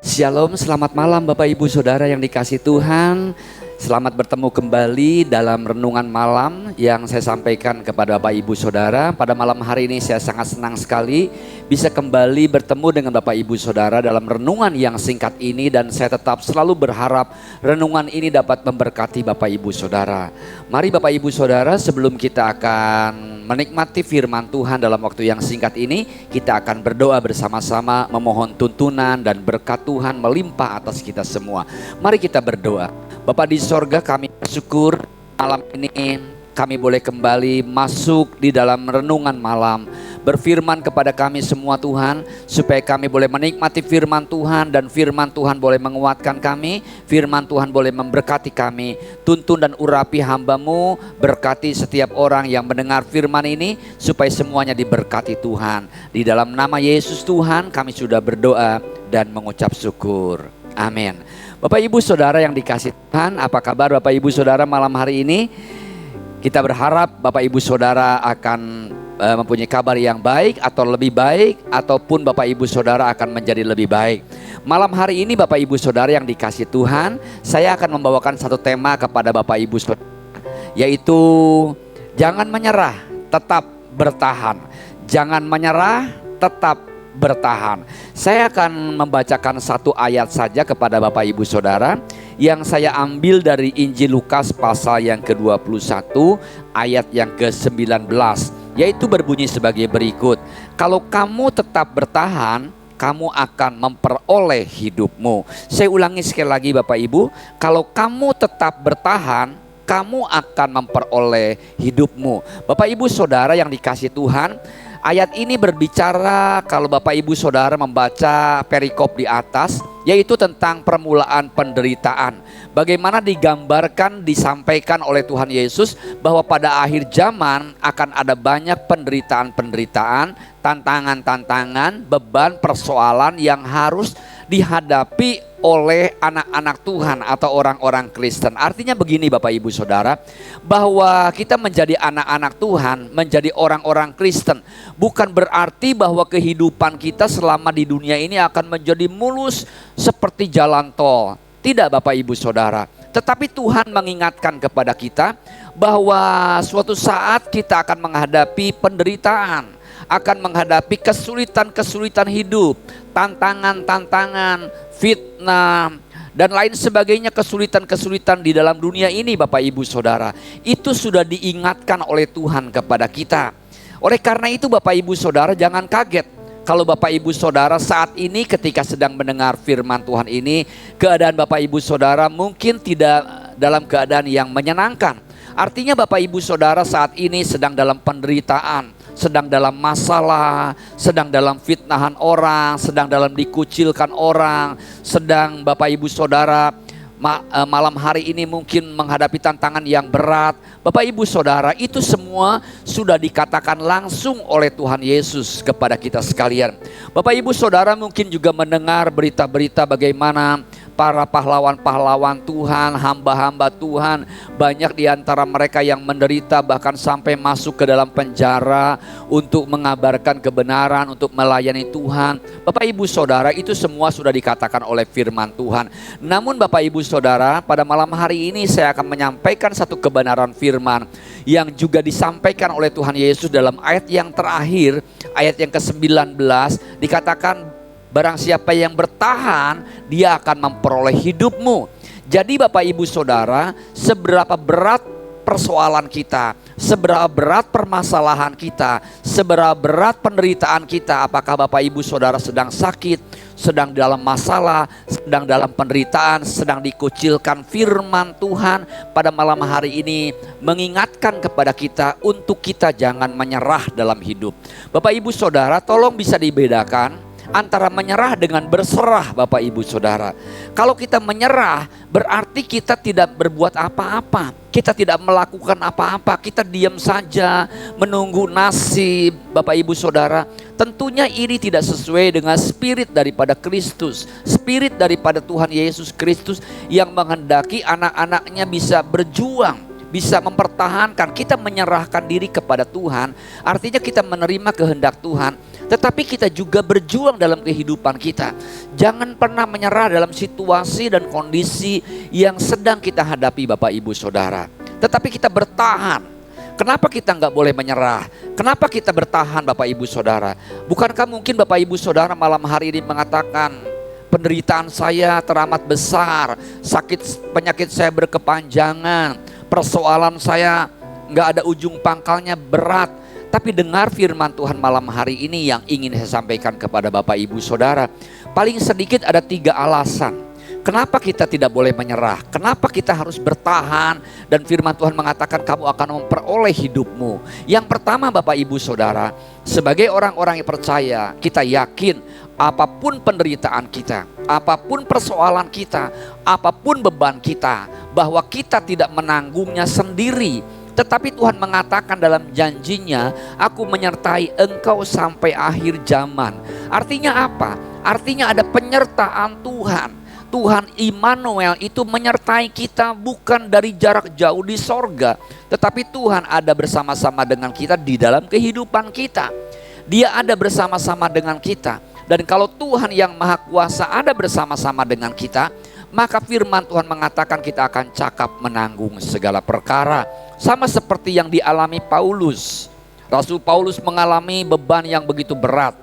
Shalom, selamat malam Bapak Ibu Saudara yang dikasihi Tuhan. Selamat bertemu kembali dalam renungan malam yang saya sampaikan kepada Bapak Ibu Saudara. Pada malam hari ini saya sangat senang sekali bisa kembali bertemu dengan Bapak Ibu Saudara dalam renungan yang singkat ini. Dan saya tetap selalu berharap renungan ini dapat memberkati Bapak Ibu Saudara. Mari Bapak Ibu Saudara, sebelum kita akan menikmati firman Tuhan dalam waktu yang singkat ini, kita akan berdoa bersama-sama memohon tuntunan dan berkat Tuhan melimpah atas kita semua. Mari kita berdoa. Bapa di sorga, kami bersyukur malam ini kami boleh kembali masuk di dalam renungan malam. Berfirman kepada kami semua Tuhan, supaya kami boleh menikmati firman Tuhan dan firman Tuhan boleh menguatkan kami, firman Tuhan boleh memberkati kami. Tuntun dan urapi hamba-Mu, berkati setiap orang yang mendengar firman ini supaya semuanya diberkati Tuhan. Di dalam nama Yesus Tuhan kami sudah berdoa dan mengucap syukur. Amin. Bapak Ibu Saudara yang dikasihi Tuhan, apa kabar Bapak Ibu Saudara malam hari ini? Kita berharap Bapak Ibu Saudara akan mempunyai kabar yang baik atau lebih baik, ataupun Bapak Ibu Saudara akan menjadi lebih baik. Malam hari ini Bapak Ibu Saudara yang dikasihi Tuhan, saya akan membawakan satu tema kepada Bapak Ibu Saudara, yaitu jangan menyerah, tetap bertahan. Jangan menyerah, tetap bertahan. Saya akan membacakan satu ayat saja kepada Bapak Ibu Saudara yang saya ambil dari Injil Lukas pasal yang ke-21 ayat yang ke-19, yaitu berbunyi sebagai berikut. Kalau kamu tetap bertahan, kamu akan memperoleh hidupmu. Saya ulangi sekali lagi Bapak Ibu, kalau kamu tetap bertahan, kamu akan memperoleh hidupmu. Bapak Ibu Saudara yang dikasihi Tuhan, ayat ini berbicara, kalau Bapak Ibu Saudara membaca perikop di atas, yaitu tentang permulaan penderitaan. Bagaimana digambarkan, disampaikan oleh Tuhan Yesus bahwa pada akhir zaman akan ada banyak penderitaan-penderitaan, tantangan-tantangan, beban, persoalan yang harus dihadapi oleh anak-anak Tuhan atau orang-orang Kristen. Artinya begini Bapak Ibu Saudara, bahwa kita menjadi anak-anak Tuhan, menjadi orang-orang Kristen, bukan berarti bahwa kehidupan kita selama di dunia ini akan menjadi mulus seperti jalan tol. Tidak Bapak Ibu Saudara, tetapi Tuhan mengingatkan kepada kita bahwa suatu saat kita akan menghadapi penderitaan, akan menghadapi kesulitan-kesulitan hidup, tantangan-tantangan, fitnah, dan lain sebagainya, kesulitan-kesulitan di dalam dunia ini Bapak Ibu Saudara. Itu sudah diingatkan oleh Tuhan kepada kita. Oleh karena itu Bapak Ibu Saudara, jangan kaget kalau Bapak Ibu Saudara saat ini ketika sedang mendengar firman Tuhan ini, keadaan Bapak Ibu Saudara mungkin tidak dalam keadaan yang menyenangkan. Artinya Bapak Ibu Saudara saat ini sedang dalam penderitaan, sedang dalam masalah, sedang dalam fitnahan orang, sedang dalam dikucilkan orang, sedang Bapak Ibu Saudara malam hari ini mungkin menghadapi tantangan yang berat. Bapak Ibu Saudara, itu semua sudah dikatakan langsung oleh Tuhan Yesus kepada kita sekalian. Bapak Ibu Saudara mungkin juga mendengar berita-berita bagaimana para pahlawan-pahlawan Tuhan, hamba-hamba Tuhan, banyak di antara mereka yang menderita, bahkan sampai masuk ke dalam penjara untuk mengabarkan kebenaran, untuk melayani Tuhan. Bapak Ibu Saudara, itu semua sudah dikatakan oleh firman Tuhan. Namun Bapak Ibu Saudara, pada malam hari ini saya akan menyampaikan satu kebenaran firman yang juga disampaikan oleh Tuhan Yesus dalam ayat yang terakhir, ayat yang ke-19, dikatakan barang siapa yang bertahan, dia akan memperoleh hidupmu. Jadi Bapak Ibu Saudara, seberapa berat persoalan kita, seberapa berat permasalahan kita, seberapa berat penderitaan kita, apakah Bapak Ibu Saudara sedang sakit, sedang dalam masalah, sedang dalam penderitaan, sedang dikucilkan, firman Tuhan pada malam hari ini mengingatkan kepada kita untuk kita jangan menyerah dalam hidup. Bapak Ibu Saudara, tolong bisa dibedakan antara menyerah dengan berserah Bapak Ibu Saudara. Kalau kita menyerah berarti kita tidak berbuat apa-apa, kita tidak melakukan apa-apa, kita diam saja menunggu nasib Bapak Ibu Saudara. Tentunya ini tidak sesuai dengan spirit daripada Kristus, spirit daripada Tuhan Yesus Kristus yang menghendaki anak-anaknya bisa berjuang, bisa mempertahankan, kita menyerahkan diri kepada Tuhan, artinya kita menerima kehendak Tuhan, tetapi kita juga berjuang dalam kehidupan kita. Jangan pernah menyerah dalam situasi dan kondisi yang sedang kita hadapi Bapak Ibu Saudara. Tetapi kita bertahan. Kenapa kita nggak boleh menyerah? Kenapa kita bertahan Bapak Ibu Saudara? Bukankah mungkin Bapak Ibu Saudara malam hari ini mengatakan, penderitaan saya teramat besar, penyakit saya berkepanjangan, persoalan saya nggak ada ujung pangkalnya, berat. Tapi dengar firman Tuhan malam hari ini yang ingin saya sampaikan kepada Bapak Ibu Saudara. Paling sedikit ada 3 alasan kenapa kita tidak boleh menyerah, kenapa kita harus bertahan. Dan firman Tuhan mengatakan kamu akan memperoleh hidupmu. Yang pertama Bapak Ibu Saudara, sebagai orang-orang yang percaya, kita yakin apapun penderitaan kita, apapun persoalan kita, apapun beban kita, bahwa kita tidak menanggungnya sendiri. Tetapi Tuhan mengatakan dalam janjinya, aku menyertai engkau sampai akhir zaman. Artinya apa? Artinya ada penyertaan Tuhan. Tuhan Immanuel itu menyertai kita bukan dari jarak jauh di sorga, tetapi Tuhan ada bersama-sama dengan kita di dalam kehidupan kita. Dia ada bersama-sama dengan kita. Dan kalau Tuhan yang Maha Kuasa ada bersama-sama dengan kita, maka firman Tuhan mengatakan kita akan cakap menanggung segala perkara. Sama seperti yang dialami Paulus. Rasul Paulus mengalami beban yang begitu berat,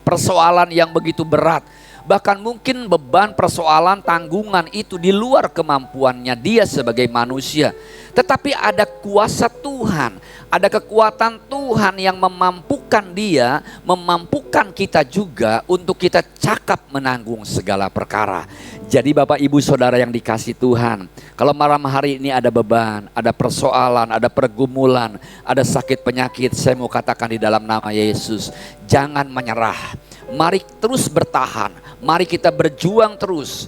persoalan yang begitu berat. Bahkan mungkin beban, persoalan, tanggungan itu di luar kemampuannya dia sebagai manusia. Tetapi ada kuasa Tuhan, ada kekuatan Tuhan yang memampukan dia, memampukan kita juga untuk kita cakap menanggung segala perkara. Jadi Bapak Ibu Saudara yang dikasih Tuhan, kalau malam hari ini ada beban, ada persoalan, ada pergumulan, ada sakit penyakit, saya mau katakan di dalam nama Yesus, jangan menyerah. Mari terus bertahan, mari kita berjuang terus.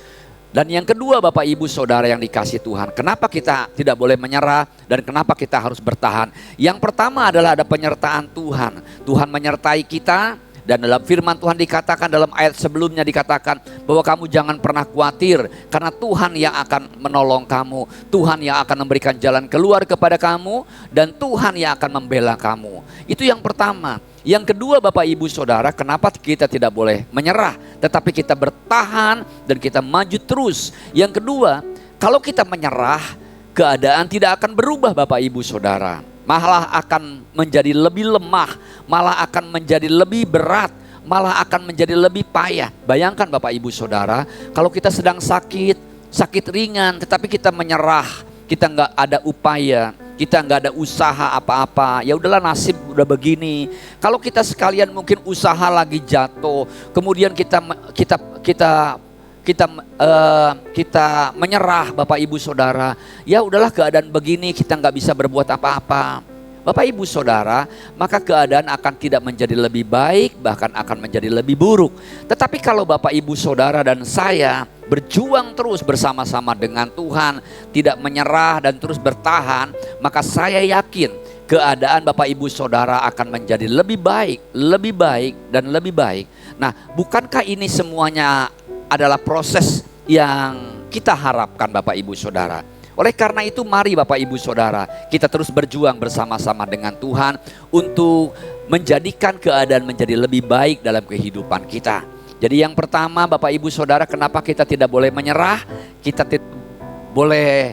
Dan yang kedua Bapak Ibu Saudara yang dikasih Tuhan, kenapa kita tidak boleh menyerah dan kenapa kita harus bertahan? Yang pertama adalah ada penyertaan Tuhan. Tuhan menyertai kita. Dan dalam firman Tuhan dikatakan, dalam ayat sebelumnya dikatakan bahwa kamu jangan pernah khawatir, karena Tuhan yang akan menolong kamu, Tuhan yang akan memberikan jalan keluar kepada kamu, dan Tuhan yang akan membela kamu. Itu yang pertama. Yang kedua Bapak Ibu Saudara, kenapa kita tidak boleh menyerah, tetapi kita bertahan dan kita maju terus. Yang kedua, kalau kita menyerah, keadaan tidak akan berubah Bapak Ibu Saudara. Malah akan menjadi lebih lemah, malah akan menjadi lebih berat, malah akan menjadi lebih payah. Bayangkan Bapak Ibu Saudara, kalau kita sedang sakit ringan, tetapi kita menyerah, kita nggak ada upaya, kita nggak ada usaha apa-apa, ya udahlah nasib udah begini. Kalau kita sekalian mungkin usaha lagi jatuh, kemudian kita menyerah Bapak Ibu Saudara, ya udahlah keadaan begini, kita nggak bisa berbuat apa-apa. Bapak Ibu Saudara, maka keadaan akan tidak menjadi lebih baik, bahkan akan menjadi lebih buruk. Tetapi kalau Bapak Ibu Saudara dan saya berjuang terus bersama-sama dengan Tuhan, tidak menyerah dan terus bertahan, maka saya yakin keadaan Bapak Ibu Saudara akan menjadi lebih baik dan lebih baik. Nah, bukankah ini semuanya adalah proses yang kita harapkan Bapak Ibu Saudara? Oleh karena itu mari Bapak Ibu Saudara, kita terus berjuang bersama-sama dengan Tuhan untuk menjadikan keadaan menjadi lebih baik dalam kehidupan kita. Jadi yang pertama Bapak Ibu Saudara, kenapa kita tidak boleh menyerah, kita tidak boleh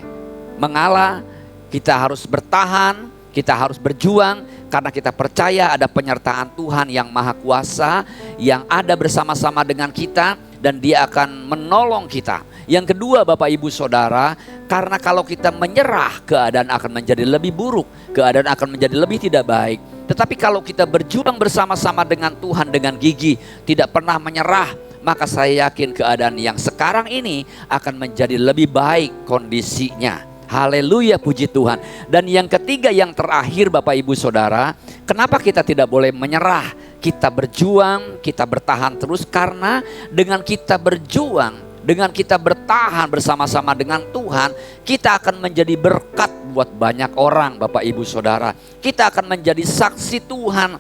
mengalah, kita harus bertahan, kita harus berjuang, karena kita percaya ada penyertaan Tuhan yang Maha Kuasa yang ada bersama-sama dengan kita, dan Dia akan menolong kita. Yang kedua Bapak Ibu Saudara, karena kalau kita menyerah, keadaan akan menjadi lebih buruk, keadaan akan menjadi lebih tidak baik. Tetapi kalau kita berjuang bersama-sama dengan Tuhan dengan gigih, tidak pernah menyerah, maka saya yakin keadaan yang sekarang ini akan menjadi lebih baik kondisinya. Haleluya, puji Tuhan. Dan yang ketiga, yang terakhir Bapak Ibu Saudara, kenapa kita tidak boleh menyerah? Kita berjuang, kita bertahan terus, karena dengan kita berjuang, dengan kita bertahan bersama-sama dengan Tuhan, kita akan menjadi berkat buat banyak orang Bapak Ibu Saudara. Kita akan menjadi saksi Tuhan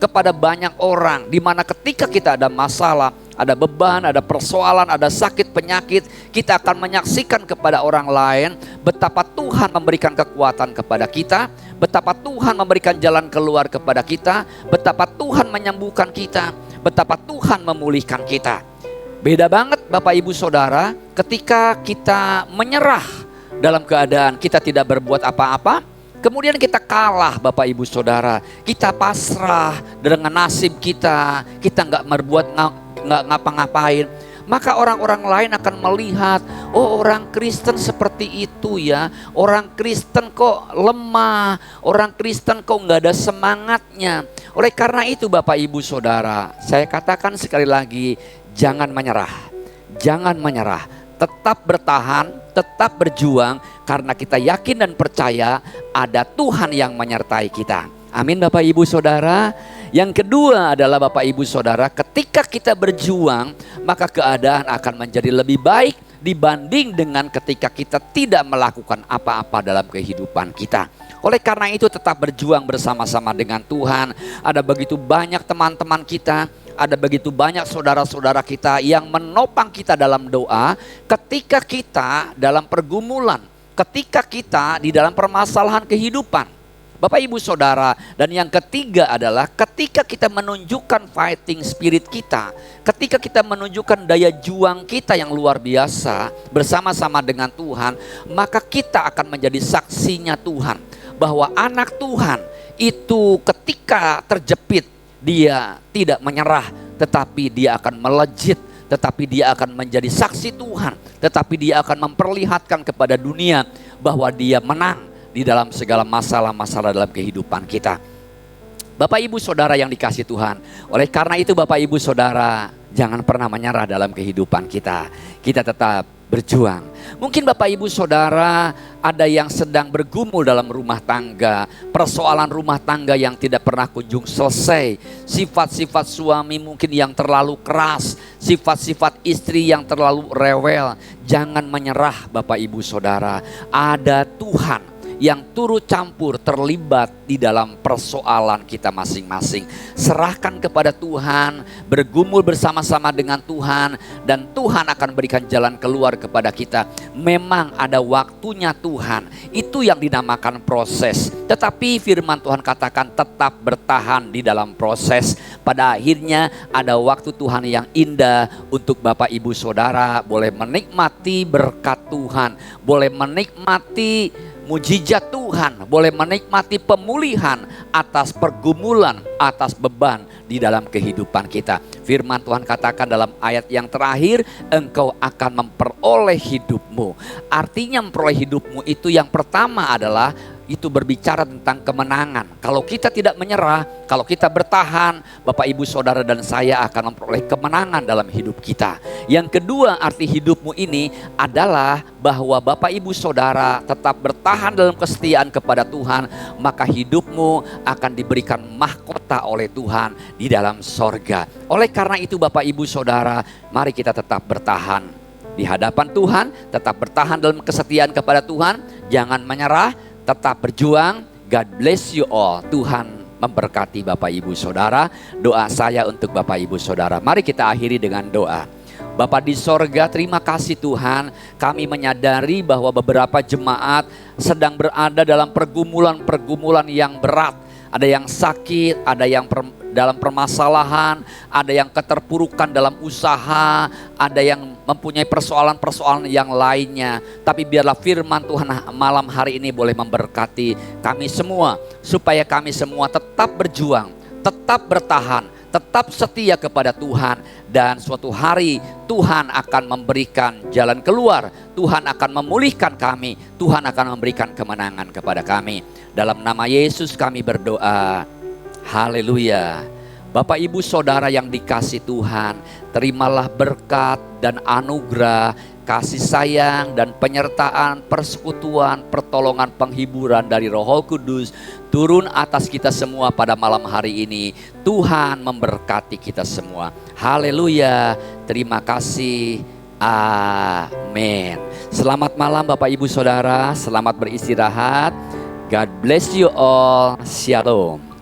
kepada banyak orang, di mana ketika kita ada masalah, ada beban, ada persoalan, ada sakit, penyakit, kita akan menyaksikan kepada orang lain betapa Tuhan memberikan kekuatan kepada kita, betapa Tuhan memberikan jalan keluar kepada kita, betapa Tuhan menyembuhkan kita, betapa Tuhan memulihkan kita. Beda banget Bapak Ibu Saudara ketika kita menyerah dalam keadaan kita tidak berbuat apa-apa, kemudian kita kalah Bapak Ibu Saudara, kita pasrah dengan nasib kita nggak berbuat nggak ngapa-ngapain, maka orang-orang lain akan melihat, oh orang Kristen seperti itu ya, orang Kristen kok lemah, orang Kristen kok nggak ada semangatnya. Oleh karena itu Bapak Ibu Saudara, saya katakan sekali lagi, jangan menyerah, jangan menyerah, tetap bertahan, tetap berjuang, karena kita yakin dan percaya ada Tuhan yang menyertai kita. Amin Bapak Ibu Saudara. Yang kedua adalah Bapak Ibu Saudara, ketika kita berjuang, maka keadaan akan menjadi lebih baik dibanding dengan ketika kita tidak melakukan apa-apa dalam kehidupan kita. Oleh karena itu tetap berjuang bersama-sama dengan Tuhan. Ada begitu banyak teman-teman kita, ada begitu banyak saudara-saudara kita yang menopang kita dalam doa ketika kita dalam pergumulan, ketika kita di dalam permasalahan kehidupan. Bapak Ibu Saudara, dan yang ketiga adalah ketika kita menunjukkan fighting spirit kita, ketika kita menunjukkan daya juang kita yang luar biasa bersama-sama dengan Tuhan, maka kita akan menjadi saksinya Tuhan bahwa anak Tuhan itu ketika terjepit dia tidak menyerah, tetapi dia akan melejit, tetapi dia akan menjadi saksi Tuhan, tetapi dia akan memperlihatkan kepada dunia bahwa dia menang di dalam segala masalah-masalah dalam kehidupan kita. Bapak Ibu Saudara yang dikasihi Tuhan, oleh karena itu Bapak Ibu Saudara, jangan pernah menyerah dalam kehidupan kita. Kita tetap berjuang. Mungkin Bapak Ibu Saudara ada yang sedang bergumul dalam rumah tangga, persoalan rumah tangga yang tidak pernah kunjung selesai, sifat-sifat suami mungkin yang terlalu keras, sifat-sifat istri yang terlalu rewel. Jangan menyerah Bapak Ibu Saudara, ada Tuhan yang turut campur terlibat di dalam persoalan kita masing-masing. Serahkan kepada Tuhan, bergumul bersama-sama dengan Tuhan, dan Tuhan akan berikan jalan keluar kepada kita. Memang ada waktunya Tuhan, itu yang dinamakan proses. Tetapi firman Tuhan katakan tetap bertahan di dalam proses. Pada akhirnya ada waktu Tuhan yang indah untuk Bapak Ibu Saudara boleh menikmati berkat Tuhan, boleh menikmati mujizat Tuhan, boleh menikmati pemulihan atas pergumulan, atas beban di dalam kehidupan kita. Firman Tuhan katakan dalam ayat yang terakhir, engkau akan memperoleh hidupmu. Artinya memperoleh hidupmu itu yang pertama adalah itu berbicara tentang kemenangan. Kalau kita tidak menyerah, kalau kita bertahan, Bapak Ibu Saudara dan saya akan memperoleh kemenangan dalam hidup kita. Yang kedua, arti hidupmu ini adalah bahwa Bapak Ibu Saudara tetap bertahan dalam kesetiaan kepada Tuhan, maka hidupmu akan diberikan mahkota oleh Tuhan di dalam sorga. Oleh karena itu Bapak Ibu Saudara, mari kita tetap bertahan di hadapan Tuhan, tetap bertahan dalam kesetiaan kepada Tuhan, jangan menyerah, tetap berjuang. God bless you all. Tuhan memberkati Bapak Ibu Saudara. Doa saya untuk Bapak Ibu Saudara, mari kita akhiri dengan doa. Bapa di sorga, terima kasih Tuhan, kami menyadari bahwa beberapa jemaat sedang berada dalam pergumulan-pergumulan yang berat. Ada yang sakit, ada yang dalam permasalahan, ada yang keterpurukan dalam usaha, ada yang mempunyai persoalan-persoalan yang lainnya. Tapi biarlah firman Tuhan malam hari ini boleh memberkati kami semua, supaya kami semua tetap berjuang, tetap bertahan, tetap setia kepada Tuhan. Dan suatu hari Tuhan akan memberikan jalan keluar, Tuhan akan memulihkan kami, Tuhan akan memberikan kemenangan kepada kami. Dalam nama Yesus kami berdoa. Haleluya. Bapak Ibu Saudara yang dikasih Tuhan, terimalah berkat dan anugerah, kasih sayang dan penyertaan, persekutuan, pertolongan, penghiburan dari Roh Kudus turun atas kita semua pada malam hari ini. Tuhan memberkati kita semua. Haleluya. Terima kasih. Amin. Selamat malam Bapak Ibu Saudara, selamat beristirahat. God bless you all. Shalom.